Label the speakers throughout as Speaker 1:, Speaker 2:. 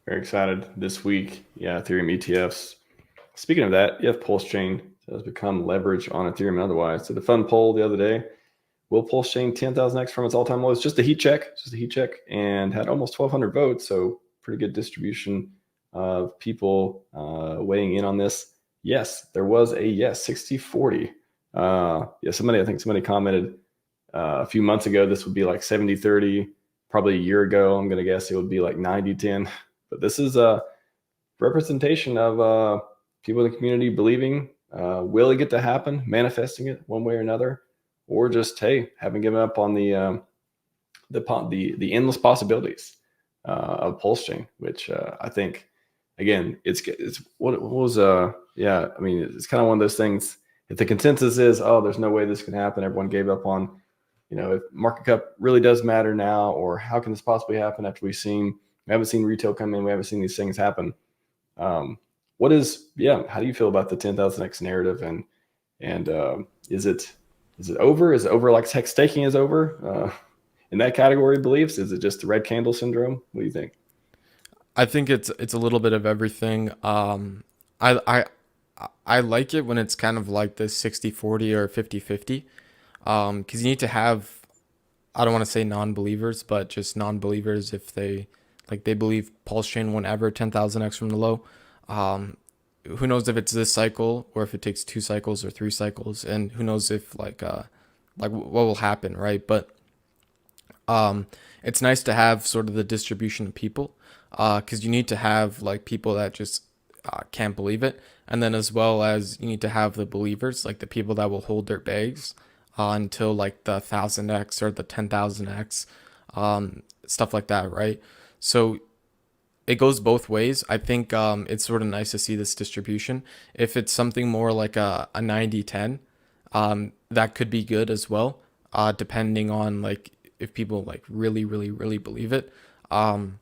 Speaker 1: Very excited this week. Yeah, Ethereum ETFs. Speaking of that, you have PulseChain has become leverage on Ethereum and otherwise. Did a fun poll the other day. Will PulseChain 10,000x from its all-time lows? Just a heat check, and had almost 1,200 votes. So pretty good distribution of people weighing in on this. Yes, there was a yes, 60-40. I think somebody commented a few months ago this would be like 70-30. Probably a year ago, I'm going to guess it would be like 90-10. But this is a representation of people in the community believing, will it get to happen, manifesting it one way or another, or just, hey, haven't given up on the endless possibilities of PulseChain, which I think, again, it's what was yeah, I mean, it's kind of one of those things. If the consensus is, oh, there's no way this can happen, everyone gave up on, if market cap really does matter now, or how can this possibly happen after we haven't seen retail come in, we haven't seen these things happen. How do you feel about the 10,000x narrative, and is it over? Is it over like tech staking is over? In that category of beliefs, is it just the red candle syndrome? What do you think?
Speaker 2: I think it's a little bit of everything. I I I like it when it's kind of like this 60-40 or 50-50. Because you need to have, I don't want to say non-believers, but just non-believers if they believe Pulse Chain won't ever 10,000x from the low. Um, who knows if it's this cycle or if it takes two cycles or three cycles, and who knows if what will happen, right? But um, it's nice to have sort of the distribution of people, because you need to have like people that just can't believe it, and then as well as you need to have the believers, like the people that will hold their bags until like the 1,000x or the 10,000x, stuff like that, right? So it goes both ways. I think it's sort of nice to see this distribution. If it's something more like a 90-10, that could be good as well, depending on like if people like really, really, really believe it. Um,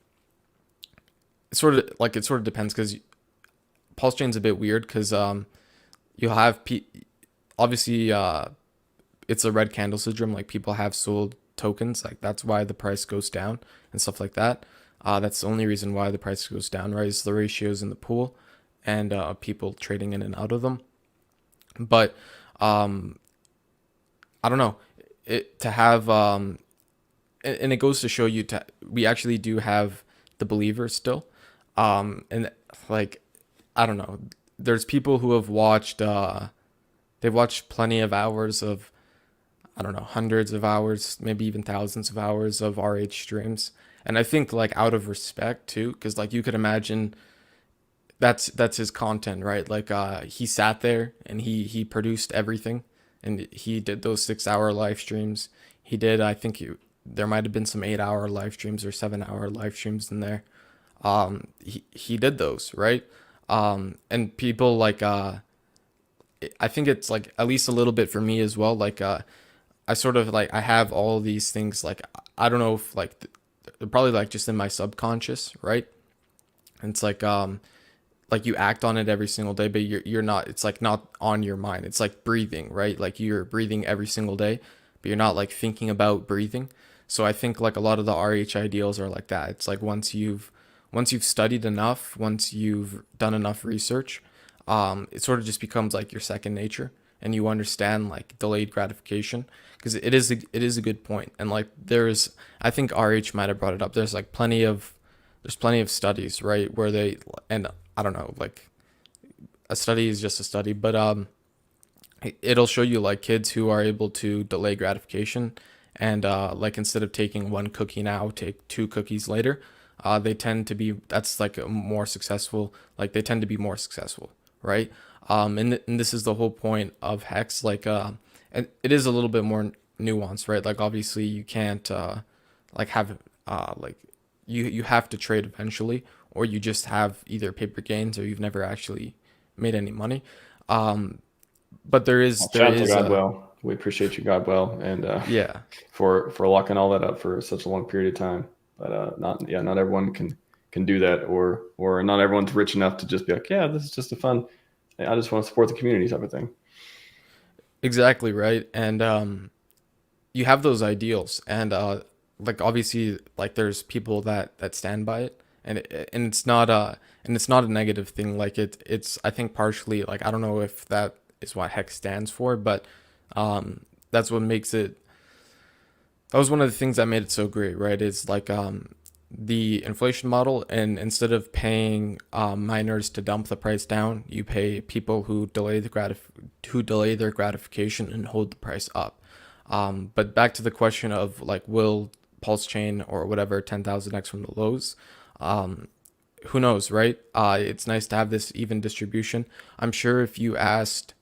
Speaker 2: it sort of depends because Pulse Chain's a bit weird because you'll have obviously it's a red candle syndrome. Like people have sold tokens, like that's why the price goes down and stuff like that. That's the only reason why the price goes down, right? Is the ratios in the pool and people trading in and out of them. But um, I don't know, it to have and it goes to show you we actually do have the believers still, and like I don't know, there's people who have watched they've watched plenty of hours of, I don't know, hundreds of hours, maybe even thousands of hours of RH streams. And I think like out of respect too, because like you could imagine that's his content, right? Like he sat there and he produced everything, and he did those 6 hour live streams. He did, I think there might have been some 8 hour live streams or 7 hour live streams in there. He did those, right? And people like I think it's like at least a little bit for me as well. Like I sort of like I have all these things like I don't know if like they're probably like just in my subconscious, right? And it's like you act on it every single day, but you're not, it's like not on your mind. It's like breathing, right? Like you're breathing every single day, but you're not like thinking about breathing. So I think like a lot of the RH ideals are like that. It's like once you've studied enough, once you've done enough research, it sort of just becomes like your second nature, and you understand like delayed gratification, because it is a good point. And like there's, I think RH might have brought it up. There's plenty of studies, right, where they, and I don't know, like a study is just a study, but it'll show you like kids who are able to delay gratification, and like instead of taking one cookie now, take two cookies later. They tend to be, that's like a more successful, like they tend to be more successful, right? And this is the whole point of Hex. Like and it is a little bit more nuanced, right? Like obviously you can't like have like you have to trade eventually, or you just have either paper gains or you've never actually made any money. Um, but there is
Speaker 1: Well,
Speaker 2: there
Speaker 1: shout out to
Speaker 2: is
Speaker 1: Godwell. We appreciate you, Godwell, and
Speaker 2: yeah,
Speaker 1: for locking all that up for such a long period of time. But not everyone can do that, or not everyone's rich enough to just be like, yeah, this is just a fun. I just want to support the community type of thing.
Speaker 2: exactly right. And you have those ideals, and like obviously like there's people that stand by it, and it's not a negative thing. Like it's I think partially like I don't know if that is what hex stands for, but that's what makes it. That was one of the things that made it so great, right? Is like the inflation model, and instead of paying miners to dump the price down, you pay people who delay their gratification and hold the price up. But back to the question of like, will PulseChain or whatever 10,000x from the lows? Who knows, right? It's nice to have this even distribution. I'm sure if you asked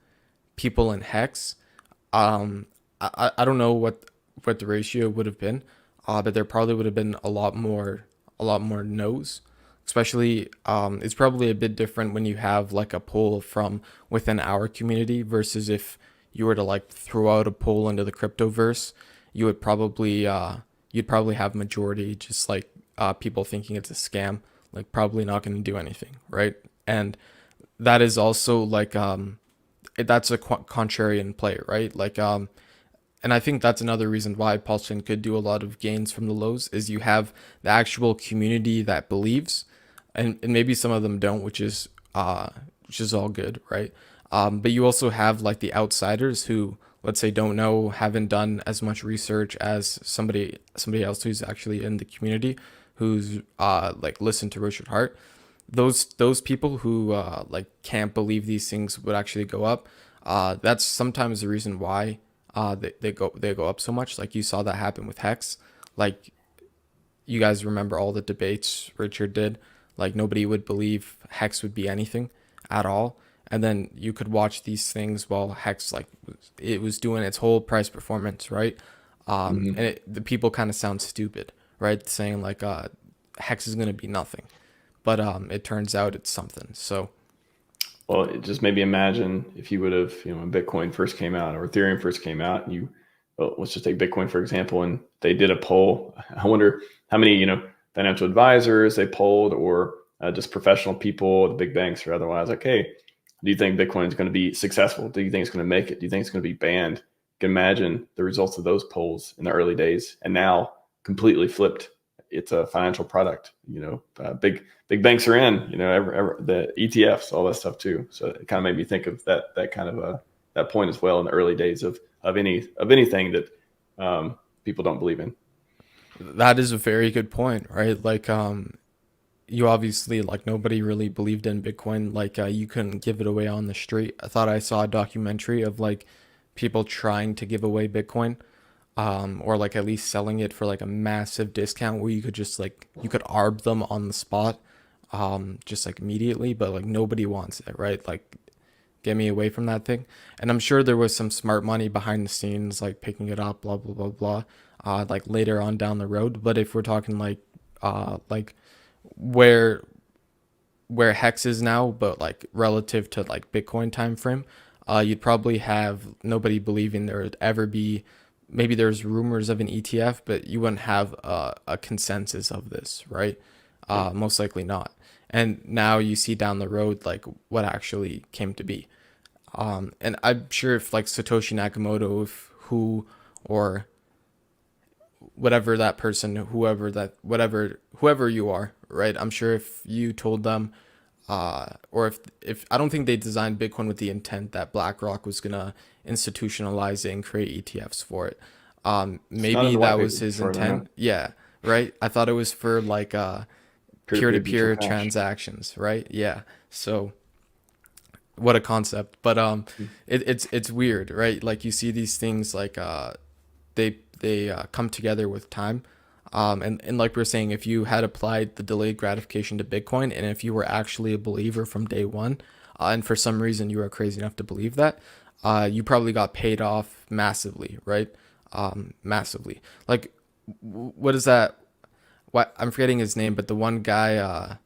Speaker 2: people in Hex, I don't know what the ratio would have been, but there probably would have been a lot more no's. Especially, it's probably a bit different when you have like a poll from within our community versus if you were to like throw out a poll into the cryptoverse, you would probably you'd probably have majority just like people thinking it's a scam, like probably not going to do anything, right? And that is also like that's a contrarian play, right? Like and I think that's another reason why PulseChain could do a lot of gains from the lows is you have the actual community that believes, and maybe some of them don't, which is all good, right? But you also have like the outsiders who, let's say, don't know, haven't done as much research as somebody else who's actually in the community, who's like listened to Richard Hart. Those people who like can't believe these things would actually go up. That's sometimes the reason why they go up so much. Like you saw that happen with Hex. Like you guys remember all the debates Richard did. Like nobody would believe Hex would be anything at all. And then you could watch these things while Hex like it was doing its whole price performance, right?
Speaker 1: Mhm.
Speaker 2: And the people kind of sound stupid, right? Saying like Hex is gonna be nothing, but it turns out it's something. So
Speaker 1: Well, it just maybe imagine if you would have, when Bitcoin first came out or Ethereum first came out, and well, let's just take Bitcoin for example, and they did a poll. I wonder how many, financial advisors they polled, or just professional people, the big banks or otherwise. Like, hey, do you think Bitcoin is going to be successful? Do you think it's going to make it? Do you think it's going to be banned? You can imagine the results of those polls in the early days, and now completely flipped. It's a financial product. Big banks are in. The ETFs, all that stuff too. So it kind of made me think of that kind of that point as well in the early days of anything that people don't believe in.
Speaker 2: that is a very good point, right? Like you obviously like nobody really believed in Bitcoin. Like you couldn't give it away on the street. I thought I saw a documentary of like people trying to give away Bitcoin, or like at least selling it for like a massive discount where you could just like you could arb them on the spot, just like immediately. But like nobody wants it, right? Like get me away from that thing. And I'm sure there was some smart money behind the scenes, like picking it up, blah blah blah blah, like later on down the road. But if we're talking like where Hex is now, but like relative to like Bitcoin time frame, you'd probably have nobody believing there would ever be. Maybe there's rumors of an ETF, but you wouldn't have a consensus of this, right?
Speaker 1: Yeah.
Speaker 2: Most likely not. And now you see down the road like what actually came to be. And I'm sure if like Satoshi Nakamoto, if who or whatever that person, whoever you are, right? I'm sure if you told them, or if I don't think they designed Bitcoin with the intent that BlackRock was gonna institutionalize it and create ETFs for it.
Speaker 1: It's not in
Speaker 2: Maybe
Speaker 1: the white
Speaker 2: that was
Speaker 1: paper, as
Speaker 2: his
Speaker 1: far as I know.
Speaker 2: intent. Yeah, right. I thought it was for like
Speaker 1: Peer-to-peer digital
Speaker 2: peer-to-peer
Speaker 1: cash.
Speaker 2: transactions, right? Yeah. So what a concept, but it's weird, right? Like you see these things like they come together with time. And like we are saying, if you had applied the delayed gratification to Bitcoin, and if you were actually a believer from day one, and for some reason you were crazy enough to believe that, you probably got paid off massively, right? Massively. Like, what is that? What I'm forgetting his name, but the one guy,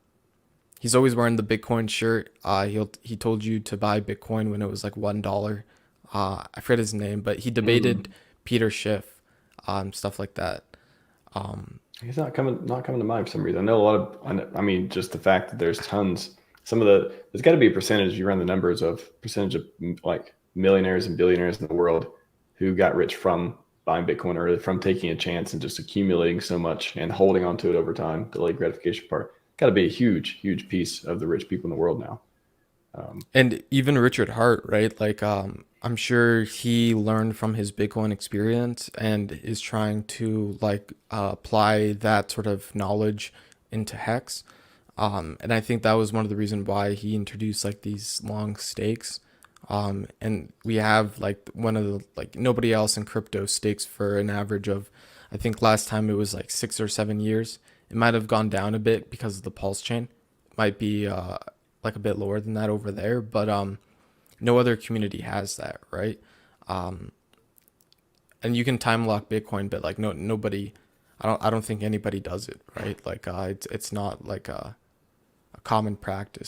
Speaker 2: he's always wearing the Bitcoin shirt. He told you to buy Bitcoin when it was like $1. I forget his name, but he debated
Speaker 1: Mm.
Speaker 2: Peter Schiff, stuff like that.
Speaker 1: He's not coming to mind for some reason. I know a lot of. I mean, just the fact that there's tons. There's got to be a percentage. You run the numbers of percentage of like millionaires and billionaires in the world who got rich from buying Bitcoin, or from taking a chance and just accumulating so much and holding on to it over time. Delayed gratification part. got to be a huge piece of the rich people in the world now.
Speaker 2: And even Richard Hart, right? Like, I'm sure he learned from his Bitcoin experience and is trying to like apply that sort of knowledge into Hex. And I think that was one of the reasons why he introduced like these long stakes. And we have like one of the like nobody else in crypto stakes for an average of, I think last time it was like 6 or 7 years. It might have gone down a bit because of the PulseChain. Might be like a bit lower than that over there, but no other community has that, right? And you can time lock Bitcoin, but like nobody, I don't think anybody does it, right? Like it's not like a common practice.